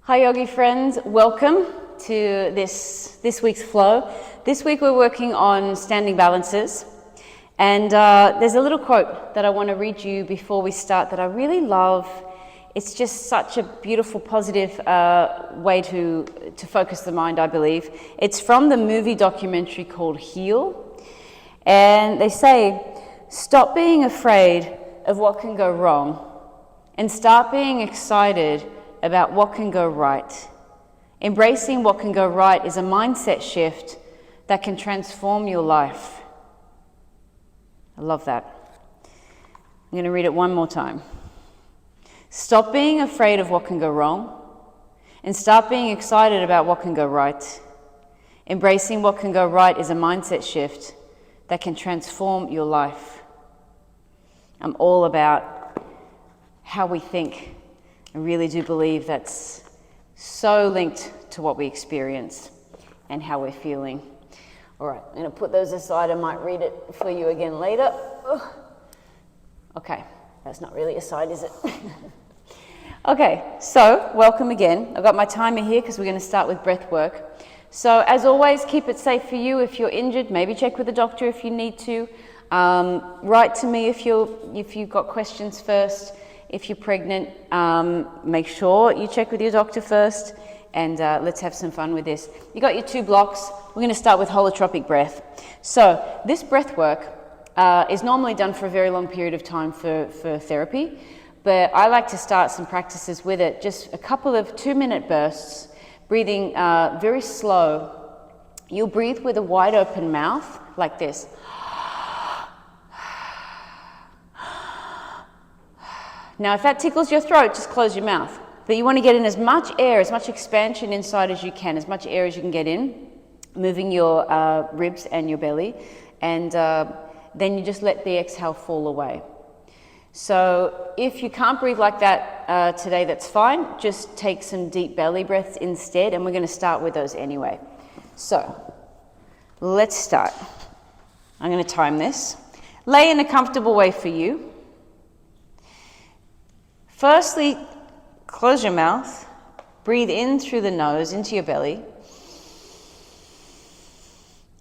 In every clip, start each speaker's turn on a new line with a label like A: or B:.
A: Hi yogi friends, welcome to this week's flow. This week we're working on standing balances, and there's a little quote that I want to read you before we start that I really love. It's just such a beautiful, positive way to focus the mind, I believe. It's from the movie documentary called Heal, and they say, stop being afraid of what can go wrong and start being excited about what can go right. Embracing what can go right is a mindset shift that can transform your life. I love that. I'm going to read it one more time. Stop being afraid of what can go wrong and start being excited about what can go right. Embracing what can go right is a mindset shift that can transform your life. I'm all about how we think. I really do believe that's so linked to what we experience and how we're feeling. All right, I'm going to put those aside. I might read it for you again later. Okay, that's not really aside, is it? Okay, so welcome again. I've got my timer here because we're going to start with breath work. So as always, keep it safe for you. If you're injured, maybe check with the doctor if you need to. Write to me if you've got questions first. If you're pregnant, make sure you check with your doctor first, and let's have some fun with this. You got your 2 blocks. We're going to start with holotropic breath. So this breath work is normally done for a very long period of time for therapy, but I like to start some practices with it, just a couple of 2-minute bursts, breathing very slow. You'll breathe with a wide open mouth like this. Now, if that tickles your throat, just close your mouth. But you want to get in as much air, as much expansion inside as you can, as much air as you can get in, moving your ribs and your belly. And then you just let the exhale fall away. So if you can't breathe like that today, that's fine. Just take some deep belly breaths instead, and we're going to start with those anyway. So let's start. I'm going to time this. Lay in a comfortable way for you. Firstly, close your mouth, breathe in through the nose into your belly,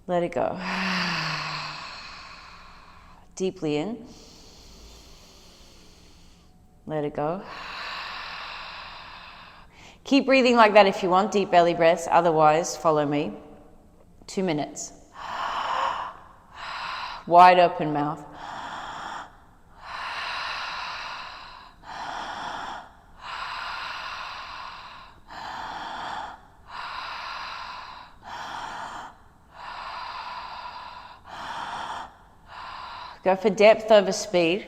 A: let it go. Deeply in, let it go. Keep breathing like that if you want, deep belly breaths, otherwise follow me. 2 minutes. Wide open mouth. Go for depth over speed.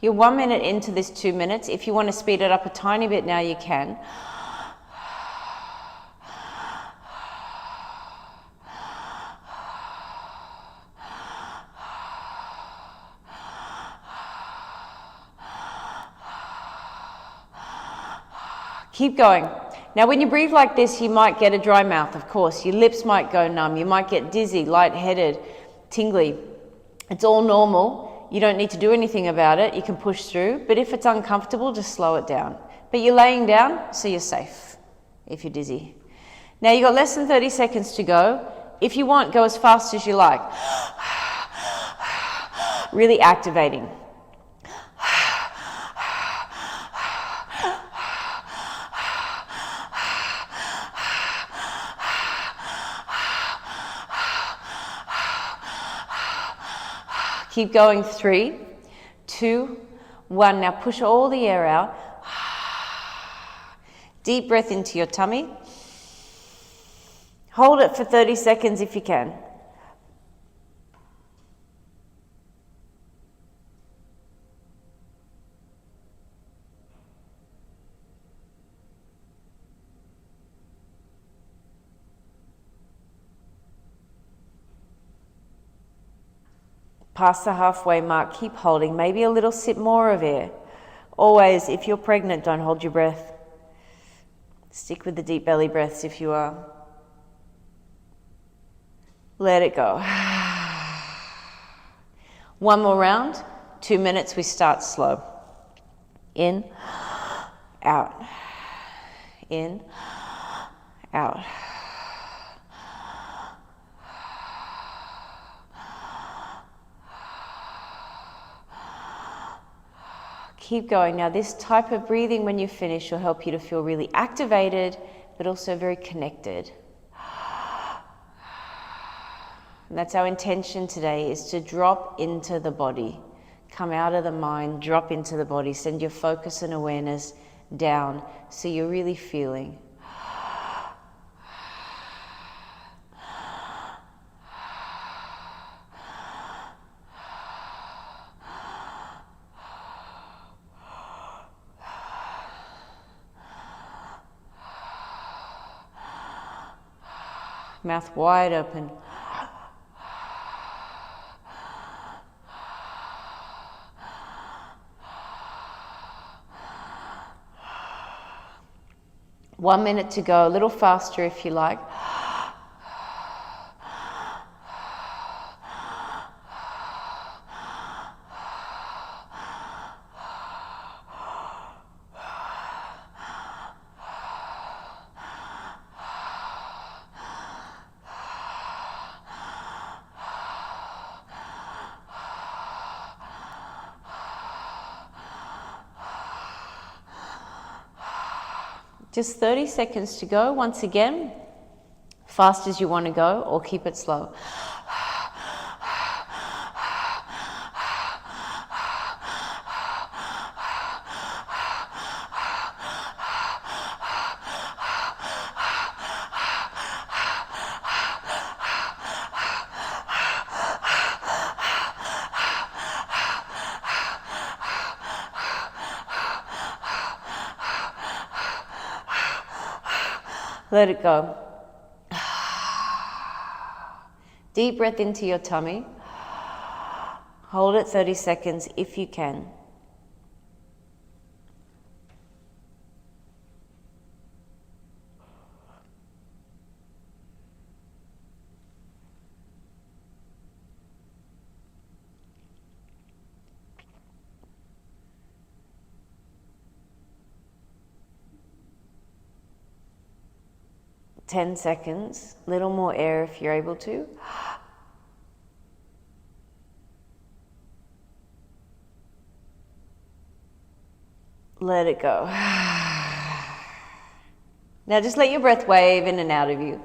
A: You're 1 minute into this 2 minutes. If you want to speed it up a tiny bit now, you can. Keep going. Now, when you breathe like this, you might get a dry mouth, of course. Your lips might go numb. You might get dizzy, lightheaded, tingly. It's all normal. You don't need to do anything about it. You can push through. But if it's uncomfortable, just slow it down. But you're laying down, so you're safe if you're dizzy. Now, you've got less than 30 seconds to go. If you want, go as fast as you like. Really activating. Keep going. 3, 2, 1. Now push all the air out. Deep breath into your tummy. Hold it for 30 seconds if you can. Past the halfway mark, keep holding, maybe a little sip more of air. Always, if you're pregnant, don't hold your breath. Stick with the deep belly breaths if you are. Let it go. One more round, 2 minutes, we start slow. In, out, in, out. Keep going. Now this type of breathing when you finish will help you to feel really activated, but also very connected. And that's our intention today, is to drop into the body. Come out of the mind, drop into the body, send your focus and awareness down so you're really feeling. Mouth wide open. One minute to go, a little faster if you like. Just 30 seconds to go. Once again, fast as you want to go, or keep it slow. Let it go. Deep breath into your tummy. Hold it 30 seconds if you can. Ten seconds, little more air if you're able to. Let it go. Now just let your breath wave in and out of you.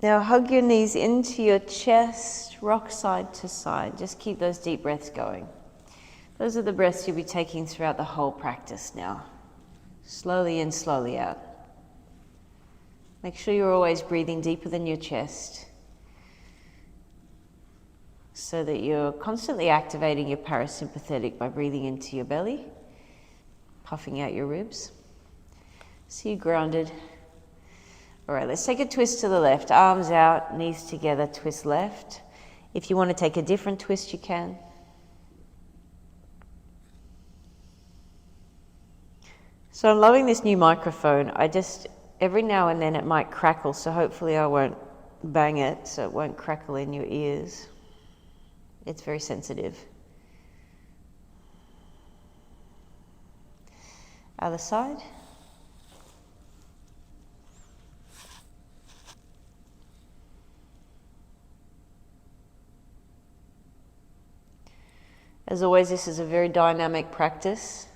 A: Now hug your knees into your chest, rock side to side. Just keep those deep breaths going. Those are the breaths you'll be taking throughout the whole practice now. Slowly in, slowly out. Make sure you're always breathing deeper than your chest so that you're constantly activating your parasympathetic by breathing into your belly, puffing out your ribs. So you're grounded. All right, let's take a twist to the left. Arms out, knees together, twist left. If you want to take a different twist, you can. So I'm loving this new microphone. Every now and then it might crackle, so hopefully I won't bang it, so it won't crackle in your ears. It's very sensitive. Other side. As always, this is a very dynamic practice.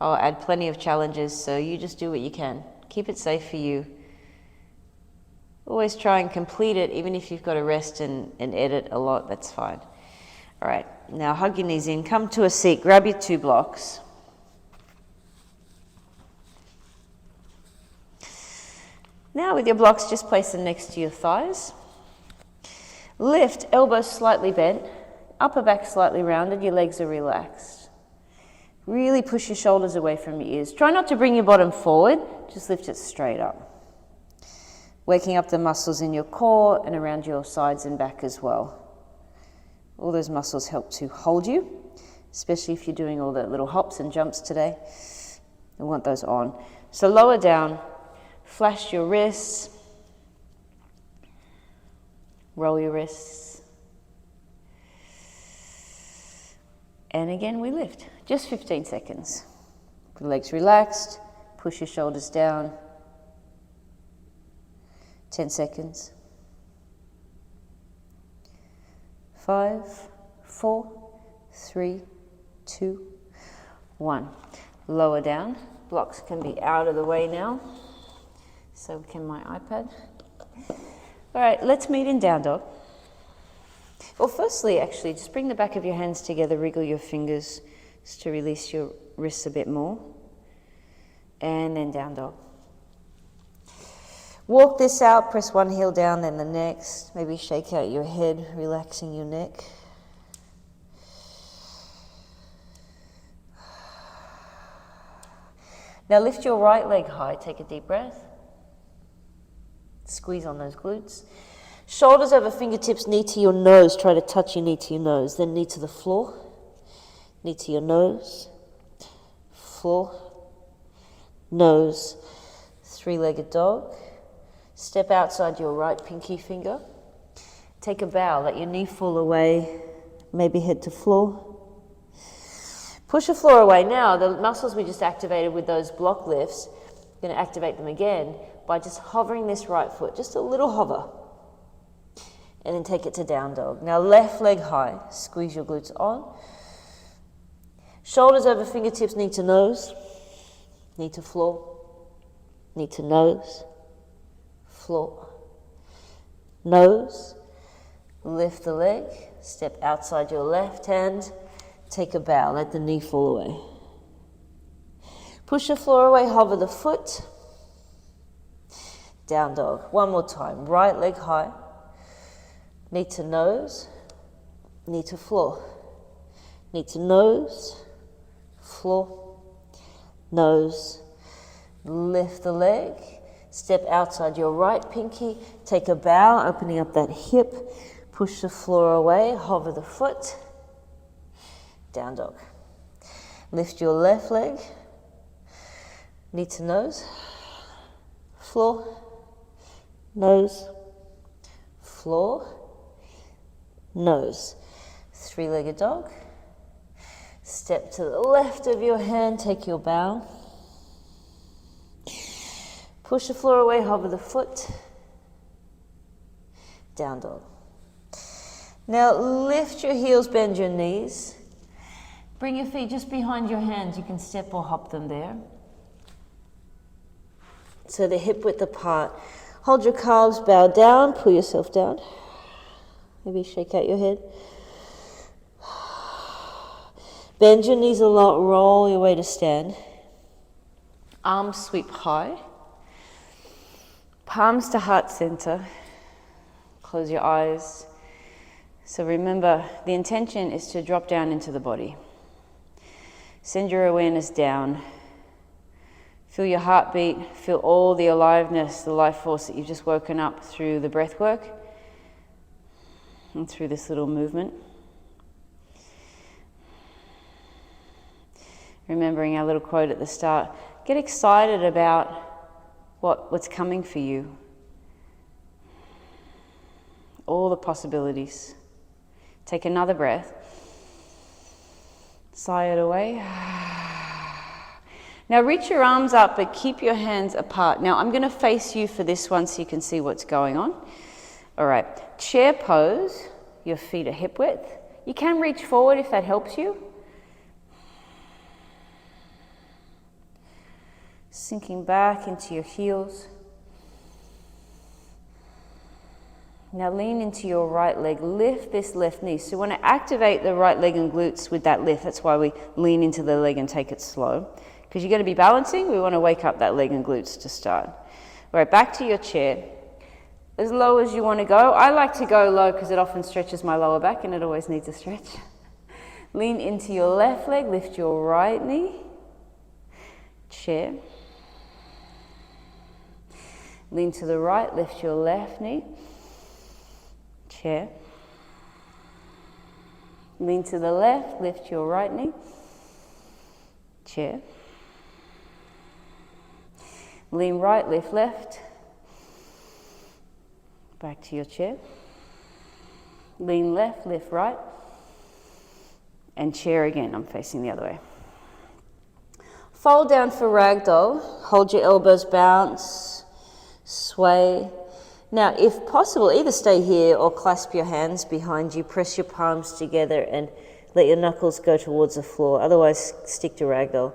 A: I'll add plenty of challenges, so you just do what you can. Keep it safe for you. Always try and complete it, even if you've got to rest and edit a lot, that's fine. All right, now hug your knees in, come to a seat, grab your 2 blocks. Now with your blocks, just place them next to your thighs. Lift, elbows slightly bent, upper back slightly rounded, your legs are relaxed. Really push your shoulders away from your ears. Try not to bring your bottom forward, just lift it straight up. Waking up the muscles in your core and around your sides and back as well. All those muscles help to hold you, especially if you're doing all the little hops and jumps today. We want those on. So lower down, flash your wrists, roll your wrists. And again, we lift, just 15 seconds. The legs relaxed, push your shoulders down. 10 seconds. 5, 4, 3, 2, 1. Lower down. Blocks can be out of the way now. So can my iPad. All right, let's meet in down dog. Well, firstly, actually, just bring the back of your hands together, wriggle your fingers just to release your wrists a bit more. And then down dog. Walk this out, press one heel down, then the next. Maybe shake out your head, relaxing your neck. Now lift your right leg high, take a deep breath. Squeeze on those glutes. Shoulders over fingertips, knee to your nose. Try to touch your knee to your nose. Then knee to the floor. Knee to your nose. Floor. Nose. Three-legged dog. Step outside your right pinky finger. Take a bow, let your knee fall away, maybe head to floor. Push the floor away. Now, the muscles we just activated with those block lifts, you're going to activate them again by just hovering this right foot, just a little hover. And then take it to down dog. Now, left leg high, squeeze your glutes on. Shoulders over fingertips, knee to nose, knee to floor, knee to nose. Floor, nose, lift the leg, step outside your left hand, take a bow, let the knee fall away. Push the floor away, hover the foot, down dog. One more time, right leg high, knee to nose, knee to floor, knee to nose, floor, nose, lift the leg. Step outside your right pinky, take a bow, opening up that hip, push the floor away, hover the foot, down dog. Lift your left leg, knee to nose, floor, nose, floor, nose. Three-legged dog. Step to the left of your hand, take your bow. Push the floor away, hover the foot, down dog. Now lift your heels, bend your knees. Bring your feet just behind your hands. You can step or hop them there. So they're hip width apart. Hold your calves, bow down, pull yourself down. Maybe shake out your head. Bend your knees a lot, roll your way to stand. Arms sweep high. Palms to heart center. Close your eyes. So remember, the intention is to drop down into the body. Send your awareness down. Feel your heartbeat. Feel all the aliveness, the life force that you've just woken up through the breath work and through this little movement. Remembering our little quote at the start, get excited about what's coming for you. All the possibilities. Take another breath. Sigh it away. Now reach your arms up, but keep your hands apart. Now I'm going to face you for this one so you can see what's going on. All right, chair pose. Your feet are hip width. You can reach forward if that helps you. Sinking back into your heels. Now lean into your right leg. Lift this left knee. So we want to activate the right leg and glutes with that lift. That's why we lean into the leg and take it slow. Because you're going to be balancing, we want to wake up that leg and glutes to start. Right, back to your chair. As low as you want to go. I like to go low because it often stretches my lower back and it always needs a stretch. Lean into your left leg, lift your right knee. Chair. Lean to the right, lift your left knee. Chair. Lean to the left, lift your right knee. Chair. Lean right, lift left. Back to your chair. Lean left, lift right. And chair again, I'm facing the other way. Fold down for ragdoll. Hold your elbows, bounce, sway. Now, if possible, either stay here or clasp your hands behind you. Press your palms together and let your knuckles go towards the floor. Otherwise, stick to ragdoll.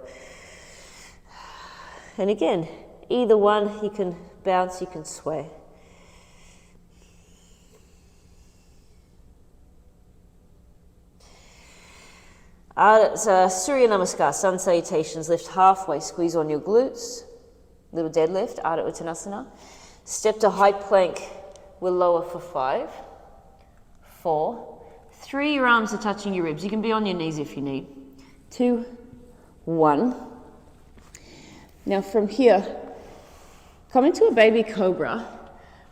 A: And again, either one, you can bounce, you can sway. Surya Namaskar, sun salutations. Lift halfway, squeeze on your glutes. Little deadlift, Ardha Uttanasana. Step to high plank. We'll lower for 5, 4, 3. Your arms are touching your ribs. You can be on your knees if you need. 2, 1. Now from here, come into a baby cobra.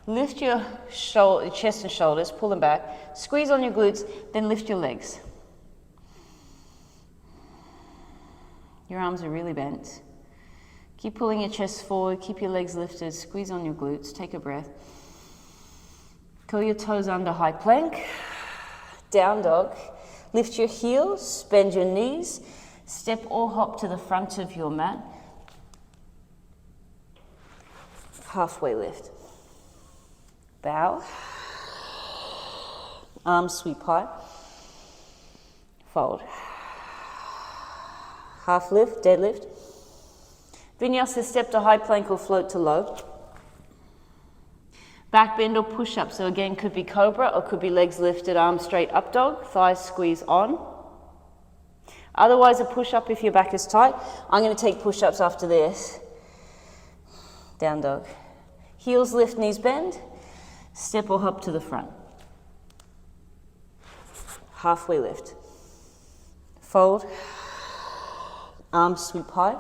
A: Lift your chest and shoulders, pull them back. Squeeze on your glutes, then lift your legs. Your arms are really bent. Keep pulling your chest forward, keep your legs lifted, squeeze on your glutes, take a breath. Curl your toes under high plank, down dog. Lift your heels, bend your knees, step or hop to the front of your mat. Halfway lift. Bow. Arms sweep high. Fold. Half lift, deadlift. Vinyasa, step to high plank or float to low. Back bend or push up. So again, could be cobra or could be legs lifted, arms straight, up dog, thighs squeeze on. Otherwise a push up if your back is tight. I'm going to take push ups after this. Down dog. Heels lift, knees bend. Step or hop to the front. Halfway lift. Fold. Arms sweep high.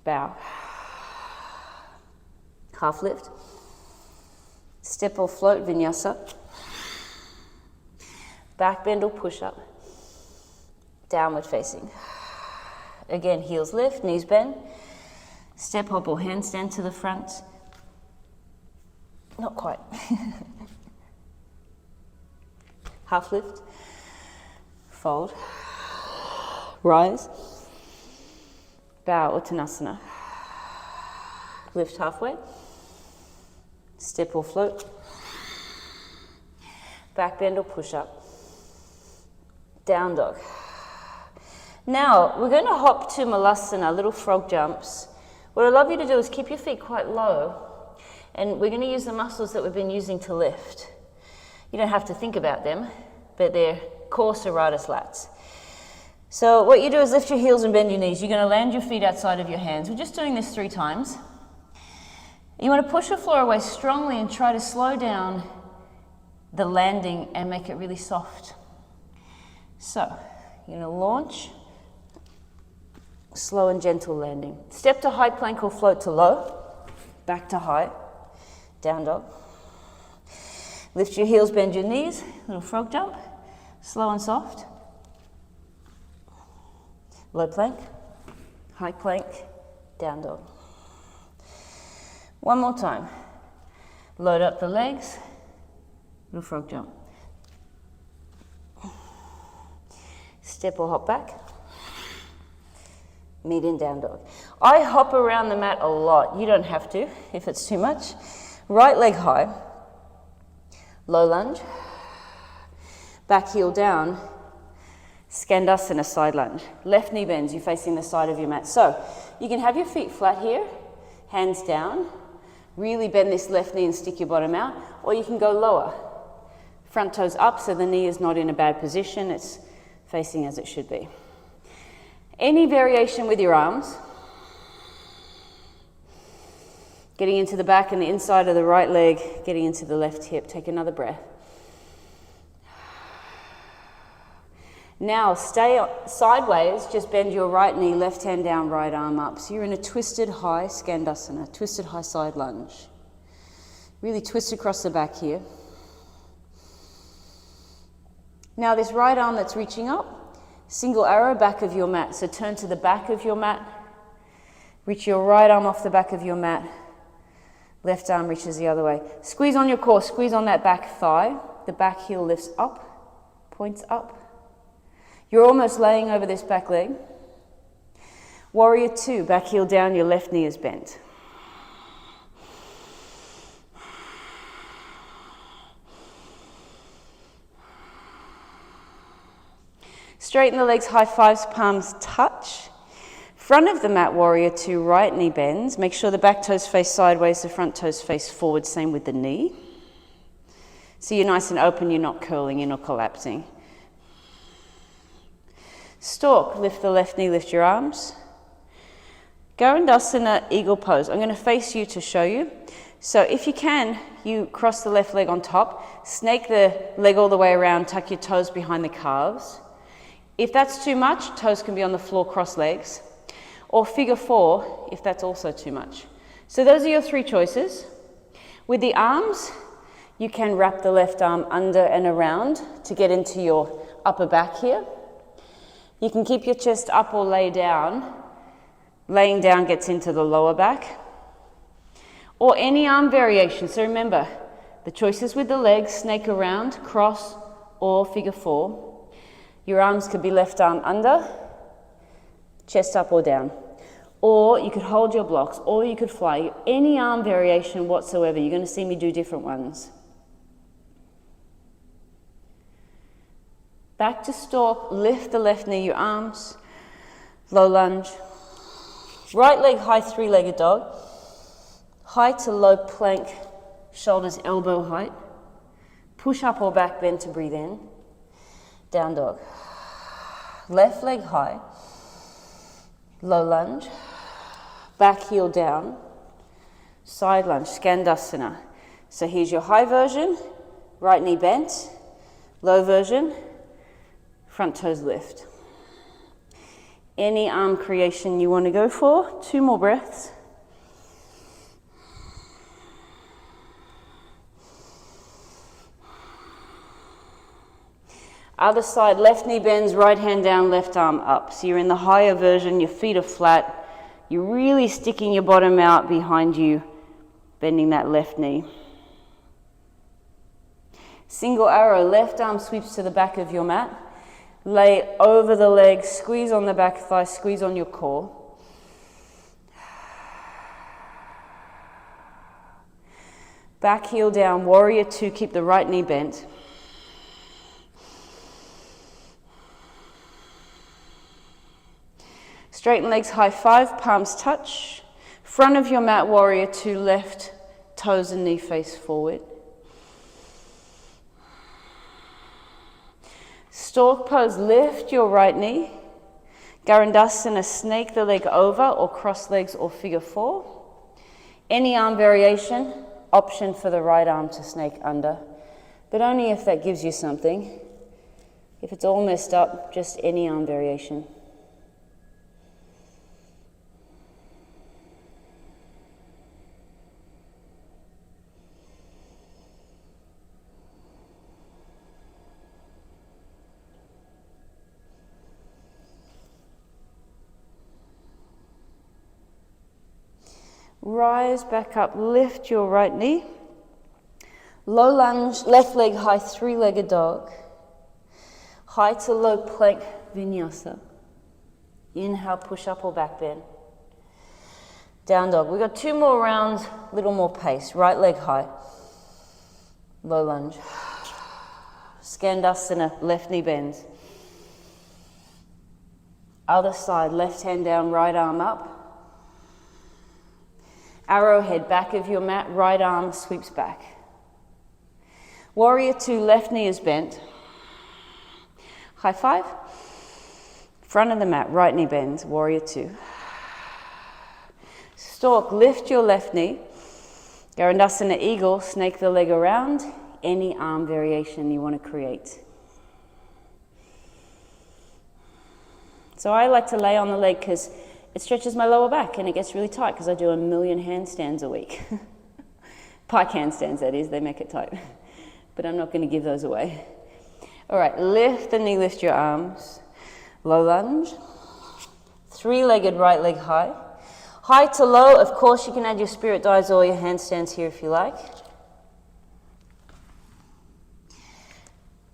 A: Bow. Half lift. Step or float, vinyasa. Back bend or push up. Downward facing. Again, heels lift, knees bend. Step, hop or handstand to the front. Not quite. Half lift. Fold. Rise. Bow, Uttanasana. Lift halfway. Step or float. Back bend or push up. Down dog. Now, we're going to hop to Malasana, little frog jumps. What I'd love you to do is keep your feet quite low, and we're going to use the muscles that we've been using to lift. You don't have to think about them, but they're core serratus lats. So what you do is lift your heels and bend your knees. You're going to land your feet outside of your hands. We're just doing this 3 times. You want to push the floor away strongly and try to slow down the landing and make it really soft. So you're going to launch, slow and gentle landing. Step to high plank or float to low, back to high, down dog. Lift your heels, bend your knees, little frog jump, slow and soft. Low plank, high plank, down dog. One more time. Load up the legs, little frog jump. Step or hop back. Meet in down dog. I hop around the mat a lot. You don't have to if it's too much. Right leg high. Low lunge. Back heel down. Skandasana, side lunge. Left knee bends, you're facing the side of your mat. So you can have your feet flat here, hands down. Really bend this left knee and stick your bottom out. Or you can go lower. Front toes up so the knee is not in a bad position. It's facing as it should be. Any variation with your arms. Getting into the back and the inside of the right leg, getting into the left hip. Take another breath. Now stay sideways, just bend your right knee, left hand down, right arm up. So you're in a twisted high Skandasana, twisted high side lunge. Really twist across the back here. Now this right arm that's reaching up, single arrow back of your mat. So turn to the back of your mat, reach your right arm off the back of your mat, left arm reaches the other way. Squeeze on your core, squeeze on that back thigh. The back heel lifts up, points up. You're almost laying over this back leg. Warrior two, back heel down, your left knee is bent. Straighten the legs, high fives, palms touch. Front of the mat, warrior two, right knee bends. Make sure the back toes face sideways, the front toes face forward, same with the knee. So you're nice and open, you're not curling, you're not collapsing. Stork, lift the left knee, lift your arms. Garandasana, eagle pose. I'm going to face you to show you. So if you can, you cross the left leg on top, snake the leg all the way around, tuck your toes behind the calves. If that's too much, toes can be on the floor, cross legs. Or figure four, if that's also too much. So those are your three choices. With the arms, you can wrap the left arm under and around to get into your upper back here. You can keep your chest up or lay down. Laying down gets into the lower back. Or any arm variation. So remember, the choices with the legs, snake around, cross, or figure four. Your arms could be left arm under, chest up or down. Or you could hold your blocks, or you could fly. Any arm variation whatsoever. You're going to see me do different ones. Back to stork, lift the left knee, your arms, low lunge. Right leg high, three-legged dog. High to low plank, shoulders elbow height. Push up or back bend to breathe in. Down dog. Left leg high, low lunge. Back heel down, side lunge, Skandasana. So here's your high version, right knee bent, low version, front toes lift. Any arm creation you want to go for. 2 more breaths. Other side, left knee bends, right hand down, left arm up. So you're in the higher version, your feet are flat. You're really sticking your bottom out behind you, bending that left knee. Single arrow, left arm sweeps to the back of your mat. Lay over the legs, squeeze on the back thigh, squeeze on your core. Back heel down, warrior two, keep the right knee bent. Straighten legs, high five, palms touch. Front of your mat, warrior two, left toes and knee face forward. Stork pose, lift your right knee. Garandasana, snake the leg over or cross legs or figure four. Any arm variation, option for the right arm to snake under, but only if that gives you something. If it's all messed up, just any arm variation. Rise back up, lift your right knee. Low lunge, left leg high, three-legged dog. High to low plank vinyasa. Inhale, push up or back bend. Down dog. We've got 2 more rounds, little more pace. Right leg high. Low lunge. Skandasana, left knee bends. Other side, left hand down, right arm up. Arrowhead, back of your mat, right arm sweeps back. Warrior two, left knee is bent. High five. Front of the mat, right knee bends, warrior two. Stork, lift your left knee. Garandasana eagle, snake the leg around, any arm variation you want to create. So I like to lay on the leg because it stretches my lower back and it gets really tight because I do 1,000,000 handstands a week. Pike handstands, that is, they make it tight. But I'm not going to give those away. All right, lift the knee, lift your arms. Low lunge. Three-legged right leg high. High to low, of course you can add your spirit dives or your handstands here if you like.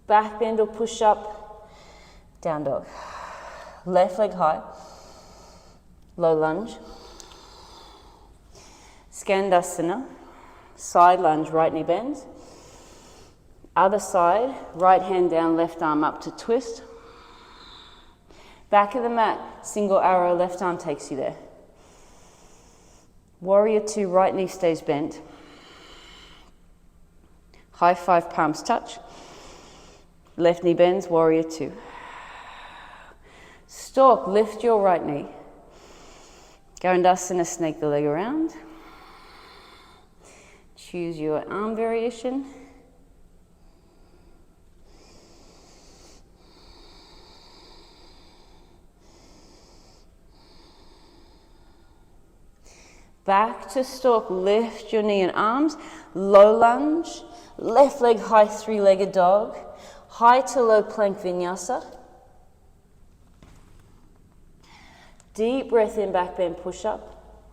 A: Back bend or push up, down dog. Left leg high, low lunge. Skandasana, side lunge, right knee bends. Other side, right hand down, left arm up to twist. Back of the mat, single arrow, left arm takes you there. Warrior two, right knee stays bent. High five, palms touch. Left knee bends, warrior two. Stork, lift your right knee. Garandasana, snake the leg around. Choose your arm variation. Back to stork, lift your knee and arms. Low lunge, left leg high, three-legged dog. High to low plank vinyasa. Deep breath in, back bend, push up.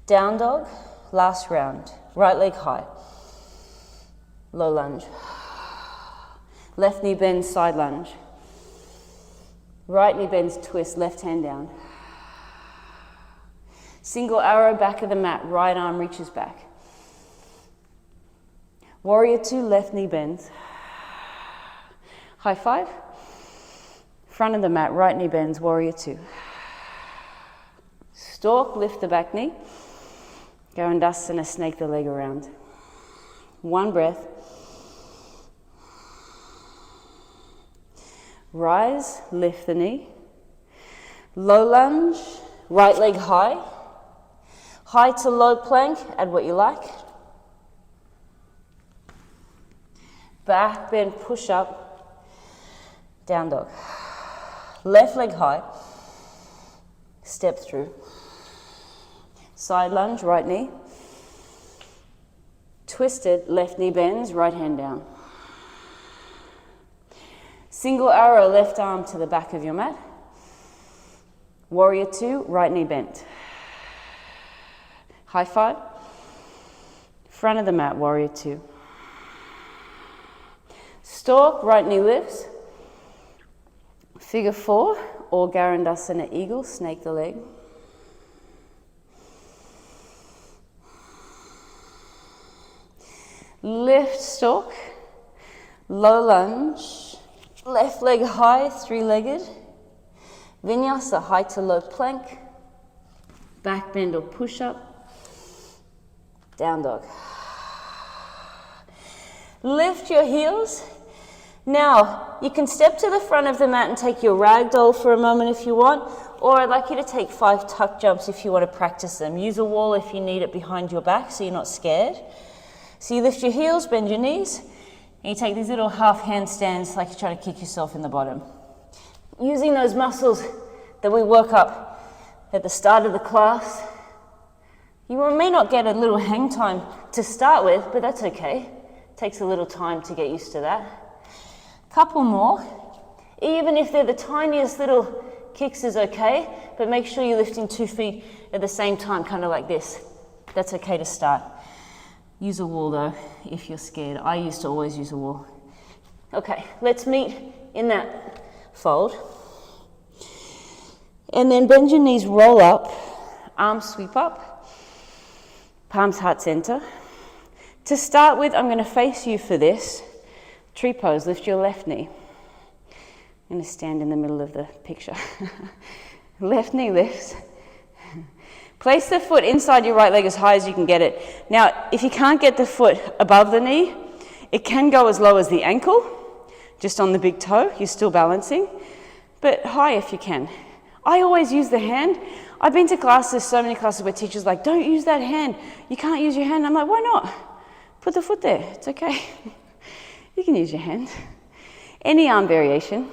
A: Down dog, last round. Right leg high. Low lunge. Left knee bends, side lunge. Right knee bends, twist, left hand down. Single arrow, back of the mat, right arm reaches back. Warrior two, left knee bends. High five. Front of the mat, right knee bends, warrior two. Stork, lift the back knee. Garandasana, snake the leg around. One breath. Rise, lift the knee. Low lunge, right leg high. High to low plank, add what you like. Back bend, push up, down dog. Left leg high, step through. Side lunge, right knee. Twisted, left knee bends, right hand down. Single arrow, left arm to the back of your mat. Warrior two, right knee bent. High five. Front of the mat, warrior two. Stork, right knee lifts. Figure four or Garandasana eagle, snake the leg. Lift stork. Low lunge. Left leg high, three-legged. Vinyasa, high to low plank. Back bend or push up. Down dog. Lift your heels. Now, you can step to the front of the mat and take your ragdoll for a moment if you want, or I'd like you to take 5 tuck jumps if you want to practice them. Use a wall if you need it behind your back so you're not scared. So you lift your heels, bend your knees, and you take these little half handstands like you're trying to kick yourself in the bottom. Using those muscles that we work up at the start of the class. You may not get a little hang time to start with, but that's okay. It takes a little time to get used to that. Couple more. Even if they're the tiniest little kicks is okay, but make sure you're lifting 2 feet at the same time, kind of like this. That's okay to start. Use a wall though, if you're scared. I used to always use a wall. Okay, let's meet in that fold. And then bend your knees, roll up, arms sweep up, palms heart center. To start with, I'm going to face you for this. Tree pose, lift your left knee. I'm going to stand in the middle of the picture. Left knee lifts. Place the foot inside your right leg as high as you can get it. Now, if you can't get the foot above the knee, it can go as low as the ankle, just on the big toe, you're still balancing, but high if you can. I always use the hand. I've been to classes, so many classes where teachers are like, don't use that hand. You can't use your hand. I'm like, why not? Put the foot there. It's okay. You can use your hand. Any arm variation.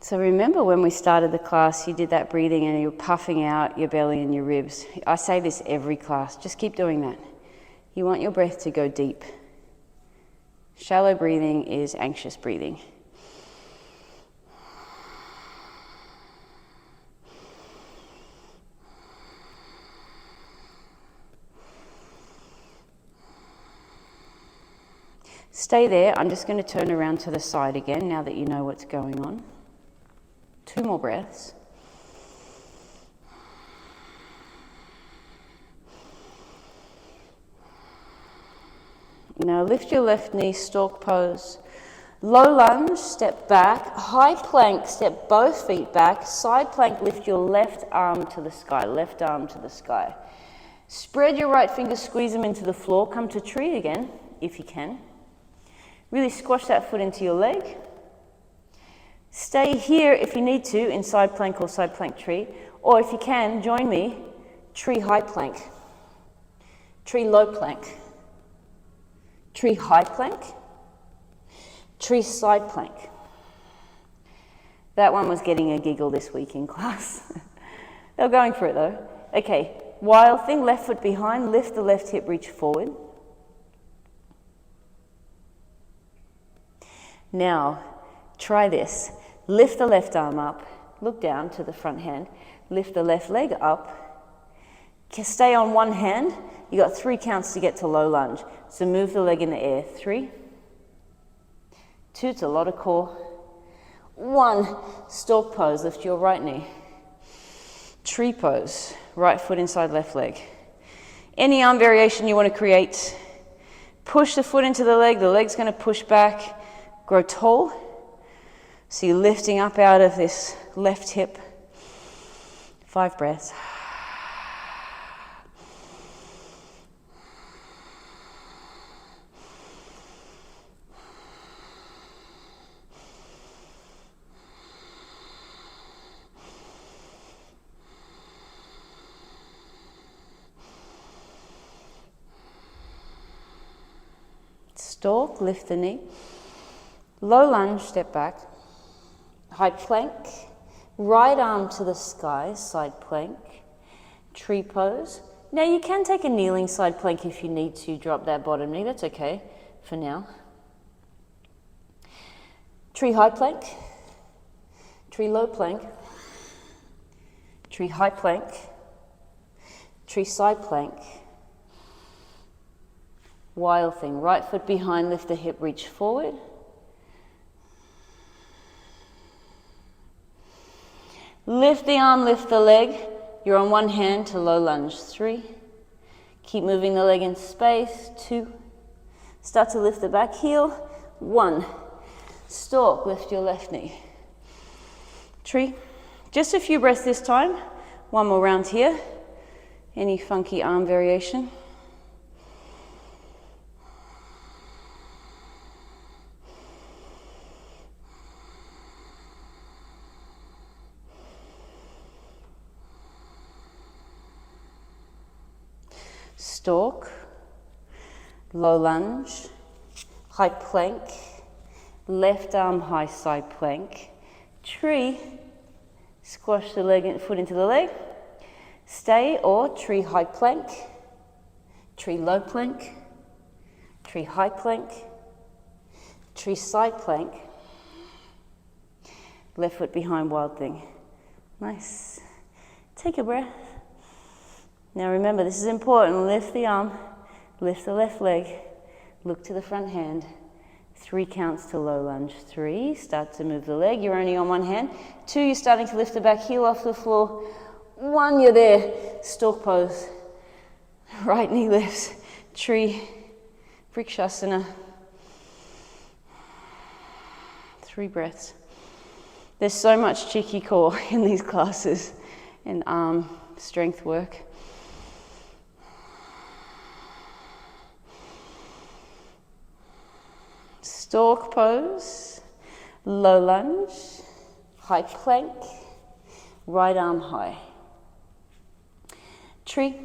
A: So remember when we started the class, you did that breathing and you were puffing out your belly and your ribs. I say this every class, just keep doing that. You want your breath to go deep. Shallow breathing is anxious breathing. Stay there. I'm just going to turn around to the side again now that you know what's going on. 2 more breaths. Now lift your left knee, stork pose. Low lunge, step back. High plank, step both feet back. Side plank, lift your left arm to the sky. Left arm to the sky. Spread your right fingers, squeeze them into the floor. Come to tree again, if you can. Really squash that foot into your leg. Stay here if you need to in side plank or side plank tree. Or if you can, join me, tree high plank. Tree low plank. Tree high plank, tree side plank. That one was getting a giggle this week in class. They were going for it though. Okay, wild thing, left foot behind, lift the left hip, reach forward. Now, try this. Lift the left arm up, look down to the front hand, lift the left leg up. Stay on one hand. You got 3 counts to get to low lunge. So move the leg in the air. 3, 2, it's a lot of core. 1, stork pose, lift your right knee. Tree pose, right foot inside left leg. Any arm variation you want to create. Push the foot into the leg's going to push back, grow tall. So you're lifting up out of this left hip. 5 breaths. Stork, lift the knee. Low lunge, step back. High plank. Right arm to the sky, side plank. Tree pose. Now you can take a kneeling side plank if you need to drop that bottom knee. That's okay for now. Tree high plank. Tree low plank. Tree high plank. Tree side plank. Wild thing, right foot behind, lift the hip, reach forward. Lift the arm, lift the leg. You're on one hand to low lunge. 3. Keep moving the leg in space. 2. Start to lift the back heel. 1. Stork, lift your left knee. Tree. Just a few breaths this time. 1 more round here. Any funky arm variation? Stork, low lunge, high plank, left arm high side plank, tree, squash the leg and foot into the leg, stay or tree high plank, tree low plank, tree high plank, tree side plank, left foot behind, wild thing. Nice. Take a breath. Now remember, this is important. Lift the arm, lift the left leg, look to the front hand. 3 counts to low lunge. 3, start to move the leg. You're only on one hand. 2, you're starting to lift the back heel off the floor. 1, you're there. Stork pose. Right knee lifts. Tree. Vrikshasana. 3 breaths. There's so much cheeky core in these classes and arm strength work. Stork pose, low lunge, high plank, right arm high. Tree.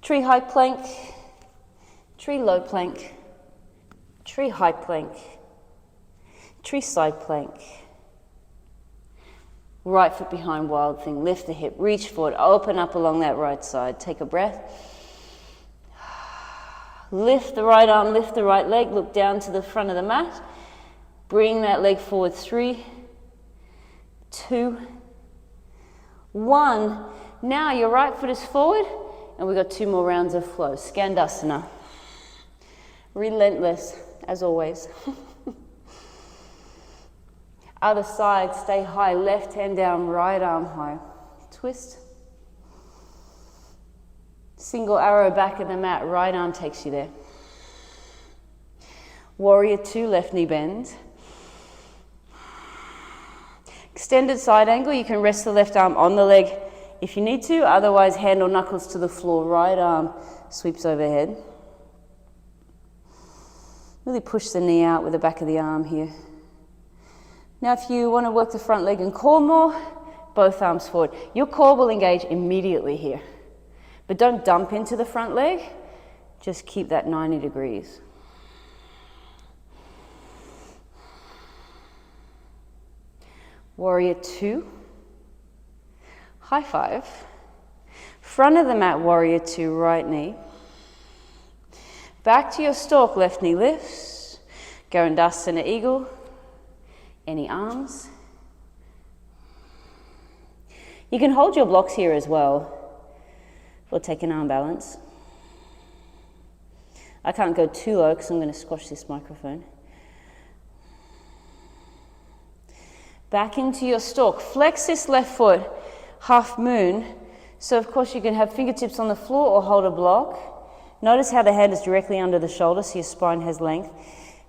A: Tree high plank, tree low plank, tree high plank, tree side plank. Right foot behind wild thing, lift the hip, reach forward, open up along that right side. Take a breath. Lift the right arm, lift the right leg, look down to the front of the mat. Bring that leg forward, 3, 2, 1. Now your right foot is forward, and we've got 2 more rounds of flow. Skandasana. Relentless, as always. Other side, stay high, left hand down, right arm high. Twist. Single arrow back of the mat, right arm takes you there. Warrior 2, left knee bend. Extended side angle, you can rest the left arm on the leg if you need to, otherwise hand or knuckles to the floor, right arm sweeps overhead. Really push the knee out with the back of the arm here. Now if you want to work the front leg and core more, both arms forward. Your core will engage immediately here. But don't dump into the front leg, just keep that 90 degrees. Warrior 2, high 5. Front of the mat, warrior 2, right knee. Back to your stork, left knee lifts. Garandasana eagle. Any arms. You can hold your blocks here as well. Or take an arm balance. I can't go too low because I'm going to squash this microphone. Back into your stork. Flex this left foot, half moon. So of course you can have fingertips on the floor or hold a block. Notice how the hand is directly under the shoulder so your spine has length.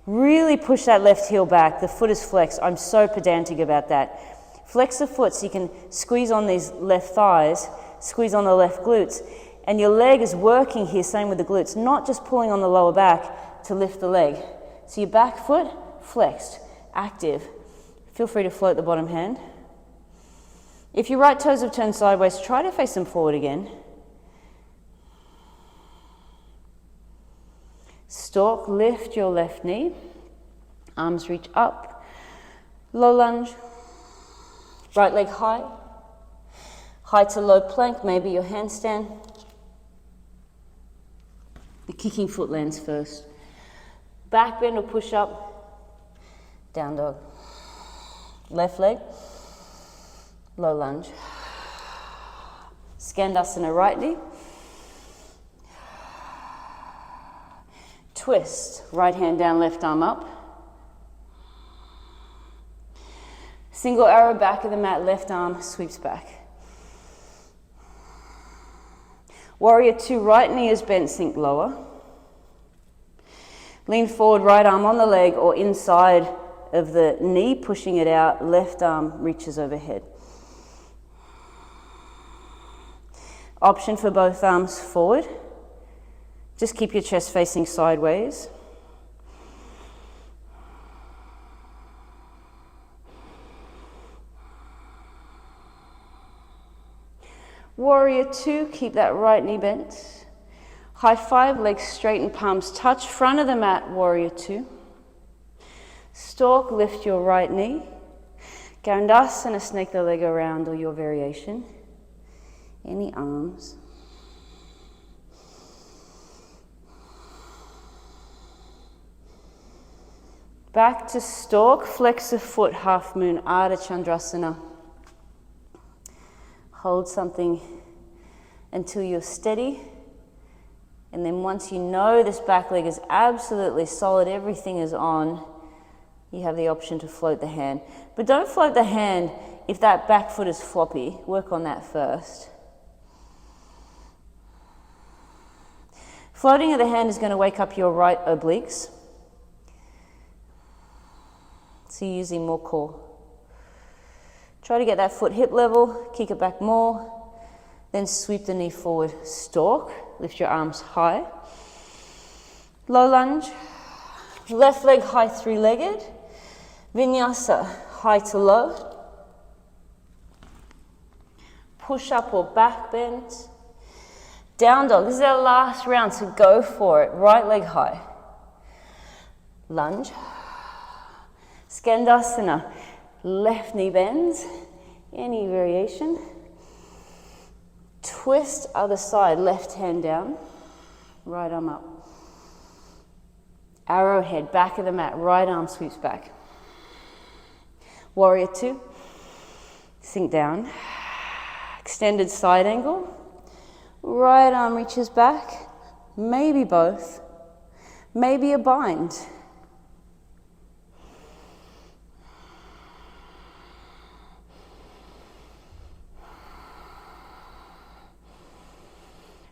A: Really push that left heel back. The foot is flexed. I'm so pedantic about that. Flex the foot so you can squeeze on these left thighs, squeeze on the left glutes, and your leg is working here, same with the glutes, not just pulling on the lower back to lift the leg. So your back foot, flexed, active. Feel free to float the bottom hand. If your right toes have turned sideways, try to face them forward again. Stork, lift your left knee. Arms reach up. Low lunge. Right leg high. High to low plank, maybe your handstand. The kicking foot lands first. Back bend or push up. Down dog. Left leg. Low lunge. Skandasana, right knee. Twist, right hand down, left arm up. Single arrow back of the mat, left arm sweeps back. Warrior 2, right knee is bent, sink lower. Lean forward, right arm on the leg or inside of the knee, pushing it out, left arm reaches overhead. Option for both arms forward. Just keep your chest facing sideways. Warrior 2, keep that right knee bent. High 5, legs straight and palms touch. Front of the mat, warrior 2. Stork, lift your right knee. Garandasana, snake the leg around or your variation. Any arms. Back to stork, flex the foot, half moon, Ardha Chandrasana. Hold something until you're steady. And then once you know this back leg is absolutely solid, everything is on, you have the option to float the hand. But don't float the hand if that back foot is floppy. Work on that first. Floating of the hand is going to wake up your right obliques. So you're using more core. Try to get that foot hip level, kick it back more, then sweep the knee forward. Stork, lift your arms high. Low lunge, left leg high three-legged. Vinyasa, high to low. Push up or back bend. Down dog, this is our last round, so go for it. Right leg high. Lunge. Skandasana, left knee bends. Any variation. Twist other side, left hand down. Right arm up. Arrowhead, back of the mat, right arm sweeps back. Warrior two. Sink down. Extended side angle. Right arm reaches back. Maybe both. Maybe a bind.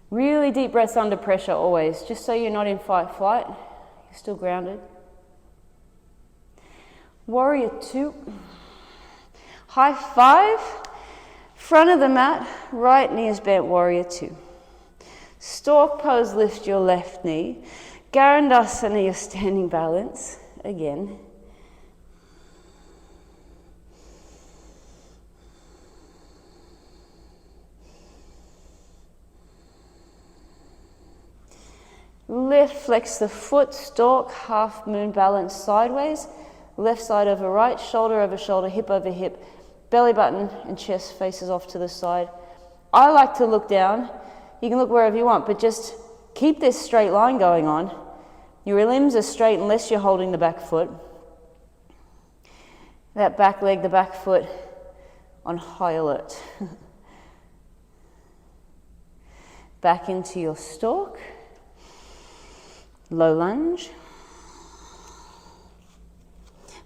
A: Really deep breaths under pressure always, just so you're not in fight flight. You're still grounded. Warrior two. High five. Front of the mat, right knee is bent, warrior two. Stork pose, lift your left knee. Garandasana, your standing balance. Again. Lift, flex the foot, stork, half moon balance sideways. Left side over right, shoulder over shoulder, hip over hip. Belly button and chest faces off to the side. I like to look down. You can look wherever you want, but just keep this straight line going on. Your limbs are straight unless you're holding the back foot. That back leg, the back foot on high alert. Back into your stork. Low lunge.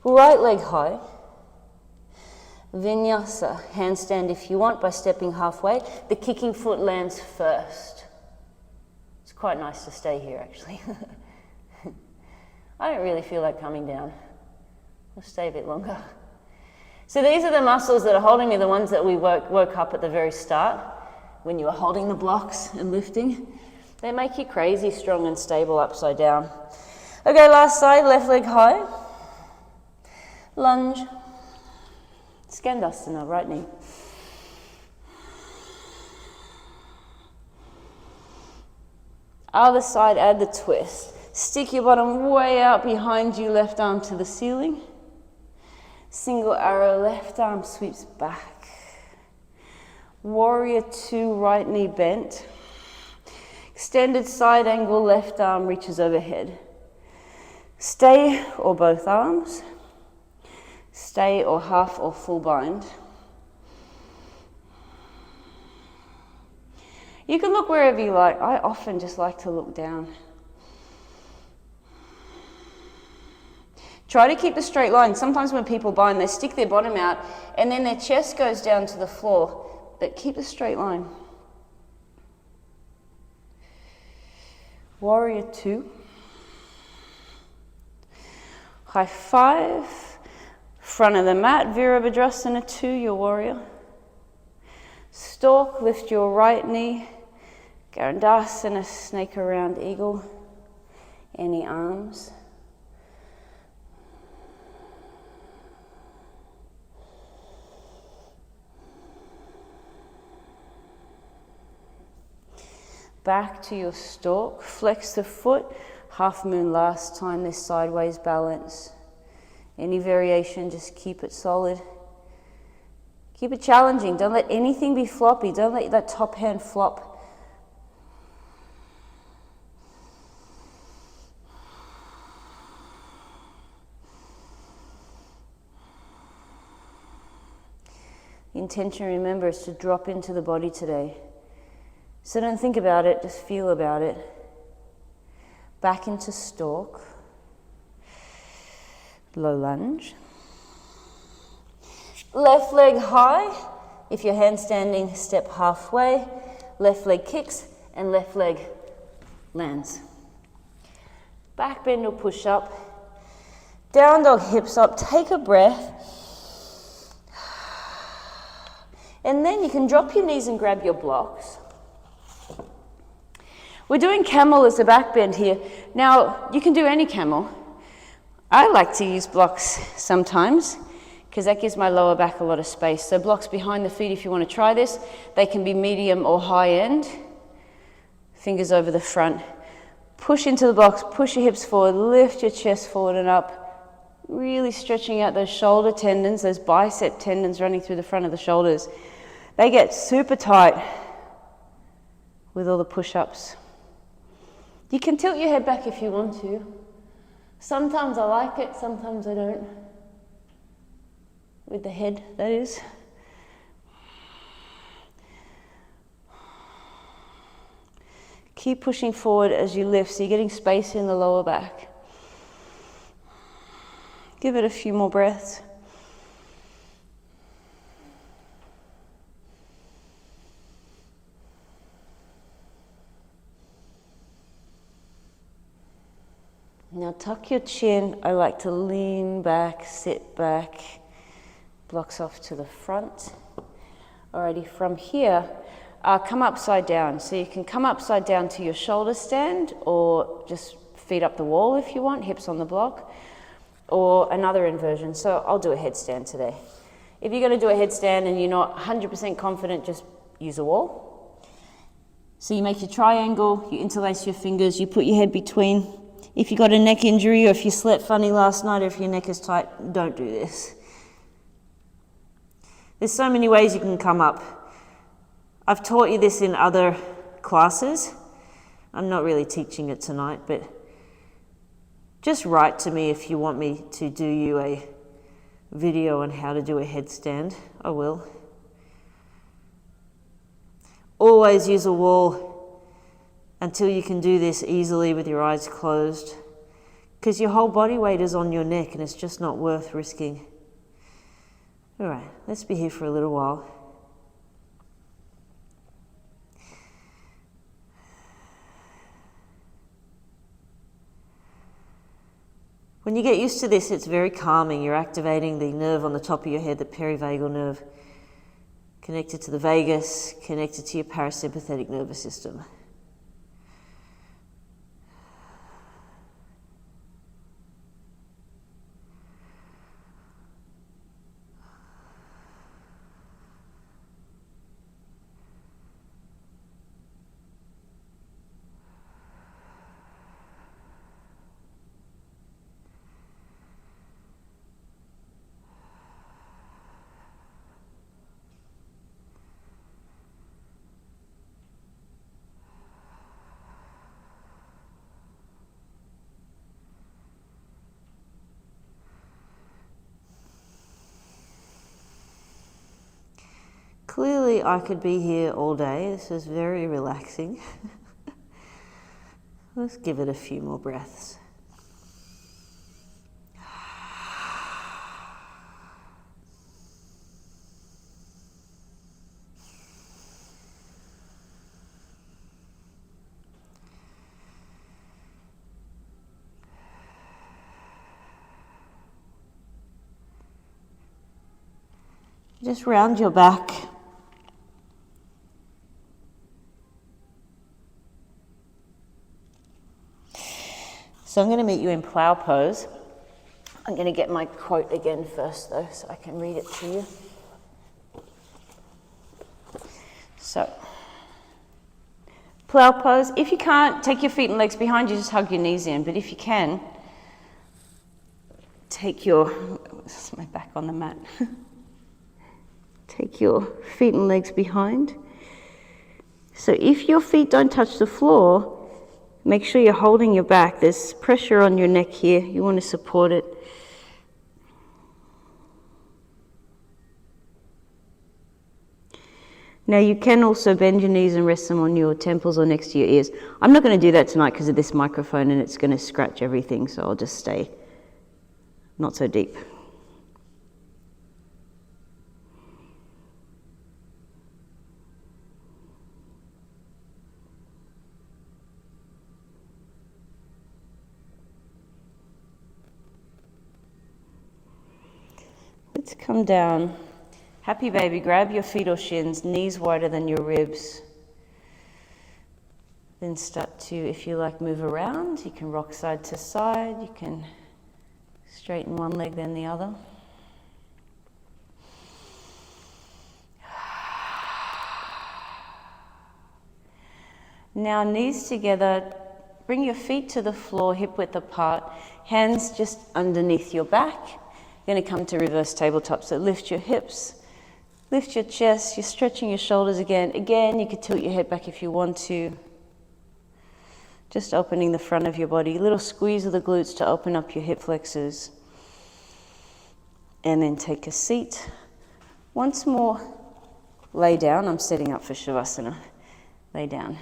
A: Right leg high. Vinyasa, handstand if you want by stepping halfway. The kicking foot lands first. It's quite nice to stay here actually. I don't really feel like coming down. I'll stay a bit longer. So these are the muscles that are holding me, the ones that we woke up at the very start when you were holding the blocks and lifting. They make you crazy strong and stable upside down. Okay, last side, left leg high. Lunge. Skandasana, right knee. Other side, add the twist. Stick your bottom way out behind you, left arm to the ceiling. Single arrow, left arm sweeps back. Warrior two, right knee bent. Extended side angle, left arm reaches overhead. Stay or both arms. Stay or half or full bind. You can look wherever you like. I often just like to look down. Try to keep a straight line. Sometimes when people bind, they stick their bottom out and then their chest goes down to the floor. But keep a straight line. Warrior two. High five. Front of the mat, Virabhadrasana 2, your warrior. Stork, lift your right knee. Garandasana, snake around eagle. Any arms. Back to your stork, flex the foot. Half moon last time, this sideways balance. Any variation, just keep it solid. Keep it challenging. Don't let anything be floppy. Don't let that top hand flop. The intention, remember, is to drop into the body today. So don't think about it, just feel about it. Back into stork. Low lunge. Left leg high. If you're handstanding, step halfway. Left leg kicks and left leg lands. Back bend or push up. Down dog, hips up. Take a breath. And then you can drop your knees and grab your blocks. We're doing camel as a back bend here. Now, you can do any camel. I like to use blocks sometimes because that gives my lower back a lot of space. So blocks behind the feet if you want to try this. They can be medium or high end. Fingers over the front. Push into the blocks, push your hips forward, lift your chest forward and up. Really stretching out those shoulder tendons, those bicep tendons running through the front of the shoulders. They get super tight with all the push-ups. You can tilt your head back if you want to. Sometimes I like it, sometimes I don't. With the head, that is. Keep pushing forward as you lift, so you're getting space in the lower back. Give it a few more breaths. Now tuck your chin. I like to lean back, sit back, blocks off to the front. Alrighty, from here, come upside down. So you can come upside down to your shoulder stand or just feet up the wall if you want, hips on the block, or another inversion. So I'll do a headstand today. If you're going to do a headstand and you're not 100% confident, just use a wall. So you make your triangle, you interlace your fingers, you put your head between. If you got a neck injury or if you slept funny last night or if your neck is tight, don't do this. There's so many ways you can come up. I've taught you this in other classes. I'm not really teaching it tonight, but just write to me if you want me to do you a video on how to do a headstand. I will. Always use a wall until you can do this easily with your eyes closed, because your whole body weight is on your neck and it's just not worth risking. All right, let's be here for a little while. When you get used to this, it's very calming. You're activating the nerve on the top of your head, the perivagal nerve, connected to the vagus, connected to your parasympathetic nervous system. Clearly, I could be here all day. This is very relaxing. Let's give it a few more breaths. Just round your back. So I'm going to meet you in plow pose. I'm going to get my quote again first though, so I can read it to you. So, plow pose. If you can't, take your feet and legs behind you, just hug your knees in. But if you can, take your, this is my back on the mat. Take your feet and legs behind. So if your feet don't touch the floor, make sure you're holding your back. There's pressure on your neck here. You want to support it. Now you can also bend your knees and rest them on your temples or next to your ears. I'm not going to do that tonight because of this microphone and it's going to scratch everything, so I'll just stay not so deep. Let's come down. Happy baby, grab your feet or shins, knees wider than your ribs. Then start to, if you like, move around. You can rock side to side. You can straighten one leg, then the other. Now, knees together. Bring your feet to the floor, hip width apart. Hands just underneath your back. You're going to come to reverse tabletop. So lift your hips, lift your chest. You're stretching your shoulders again. Again, you could tilt your head back if you want to. Just opening the front of your body. A little squeeze of the glutes to open up your hip flexors. And then take a seat. Once more, lay down. I'm setting up for Shavasana. Lay down.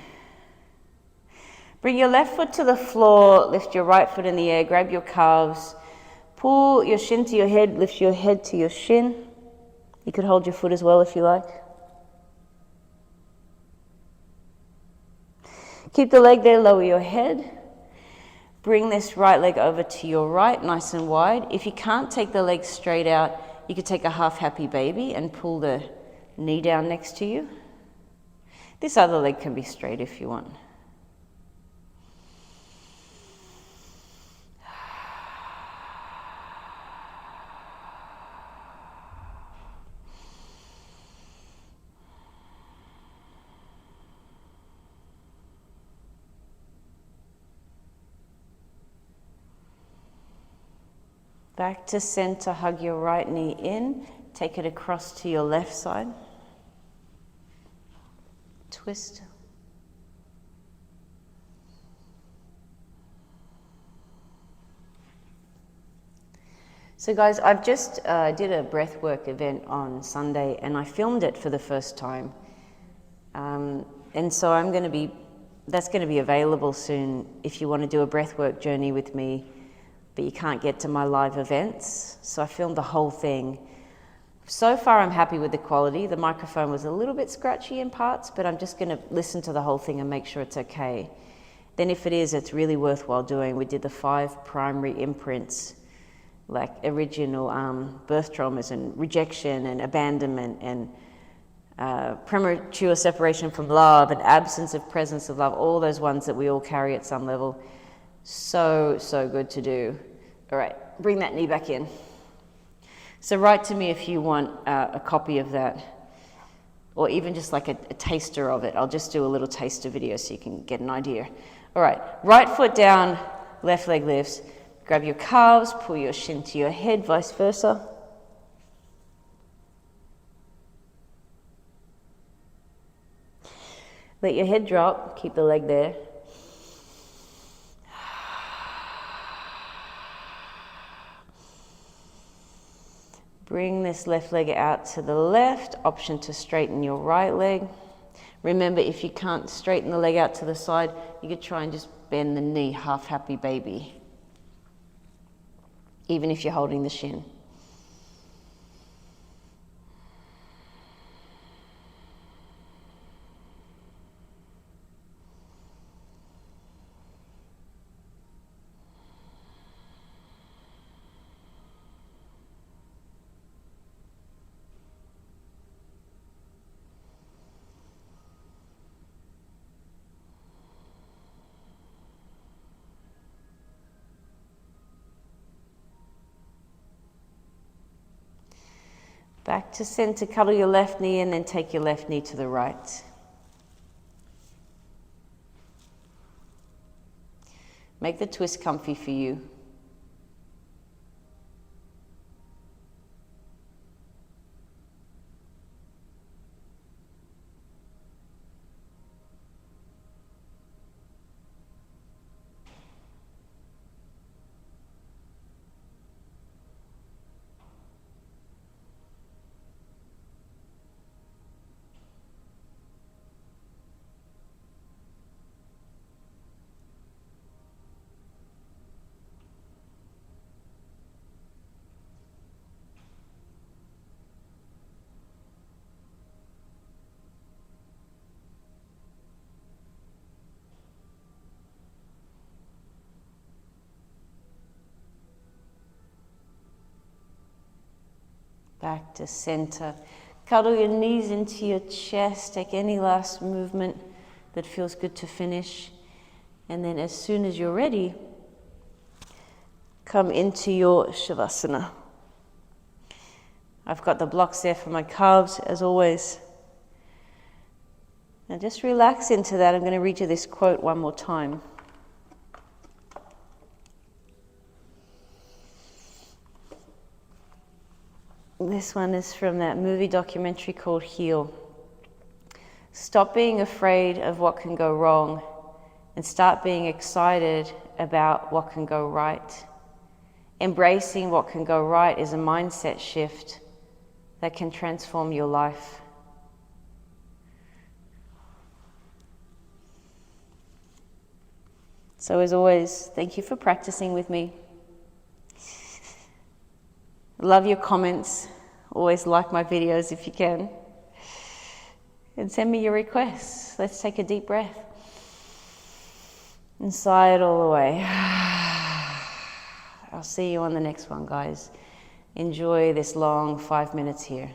A: Bring your left foot to the floor, lift your right foot in the air, grab your calves, pull your shin to your head, lift your head to your shin. You could hold your foot as well if you like. Keep the leg there, lower your head. Bring this right leg over to your right, nice and wide. If you can't take the leg straight out, you could take a half happy baby and pull the knee down next to you. This other leg can be straight if you want. Back to center, hug your right knee in, take it across to your left side. Twist. So guys, I've just did a breathwork event on Sunday and I filmed it for the first time. And so that's going to be available soon if you want to do a breathwork journey with me, but you can't get to my live events. So I filmed the whole thing. So far I'm happy with the quality. The microphone was a little bit scratchy in parts, but I'm just going to listen to the whole thing and make sure it's okay. Then if it is, it's really worthwhile doing. We did the 5 primary imprints, like original birth traumas and rejection and abandonment and premature separation from love and absence of presence of love, all those ones that we all carry at some level. So good to do. All right, bring that knee back in. So write to me if you want a copy of that, or even just like a taster of it. I'll just do a little taster video so you can get an idea. All right, right foot down, left leg lifts. Grab your calves, pull your shin to your head, vice versa. Let your head drop, keep the leg there. Bring this left leg out to the left, option to straighten your right leg. Remember, if you can't straighten the leg out to the side, you could try and just bend the knee, half happy baby, even if you're holding the shin. Back to center, cuddle your left knee and then take your left knee to the right. Make the twist comfy for you. Back to center. Cuddle your knees into your chest. Take any last movement that feels good to finish. And then as soon as you're ready, come into your Shavasana. I've got the blocks there for my calves, as always. Now just relax into that. I'm going to read you this quote one more time. This one is from that movie documentary called Heal. Stop being afraid of what can go wrong and start being excited about what can go right. Embracing what can go right is a mindset shift that can transform your life. So as always, thank you for practicing with me. Love your comments. Always like my videos if you can. And send me your requests. Let's take a deep breath. And sigh it all away. I'll see you on the next one, guys. Enjoy this long 5 minutes here.